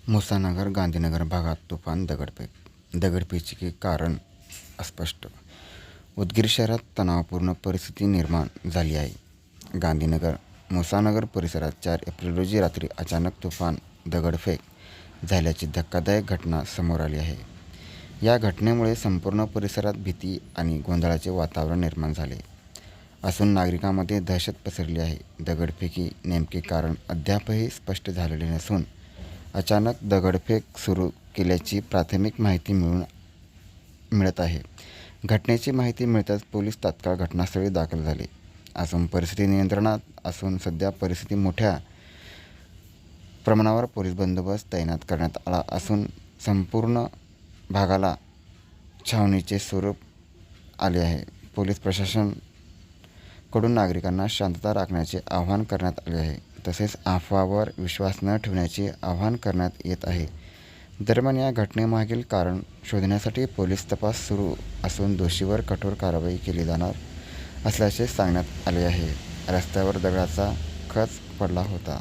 मुसानगर गांधीनगर भागात तुफान दगडफेक. दगडफेकीचे कारण अस्पष्ट. उदगीर शहरात तणावपूर्ण परिस्थिती निर्माण झाली आहे. गांधीनगर मुसानगर परिसरात 4 एप्रिल रोजी रात्री अचानक तुफान दगडफेक झाल्याची धक्कादायक घटना समोर आली आहे. या घटनेमुळे संपूर्ण परिसरात भीती आणि गोंधळाचे वातावरण निर्माण झाले असून नागरिकांमध्ये दहशत पसरली आहे. दगडफेकी नेमके कारण अद्यापही स्पष्ट झालेले नसून अचानक दगडफेक सुरू केल्याची प्राथमिक माहिती मिळत आहे. घटनेची माहिती मिळताच पोलीस तात्काळ घटनास्थळी दाखल झाले असून परिस्थिती नियंत्रणात असून सध्या परिस्थिती मोठ्या प्रमाणावर पोलीस बंदोबस्त तैनात करण्यात आला असून संपूर्ण भागाला छावणीचे स्वरूप आले आहे. पोलीस प्रशासनाकडून नागरिकांना शांतता राखण्याचे आवाहन करण्यात आले आहे. तसेच अफवावर विश्वास न ठेवण्याचे आवाहन करण्यात येत आहे. दरम्यान या घटनेमागील कारण शोधण्यासाठी पोलीस तपास सुरू असून दोषीवर कठोर कारवाई केली जाणार असल्याचे सांगण्यात आले आहे. रस्त्यावर दगडाचा खच पडला होता.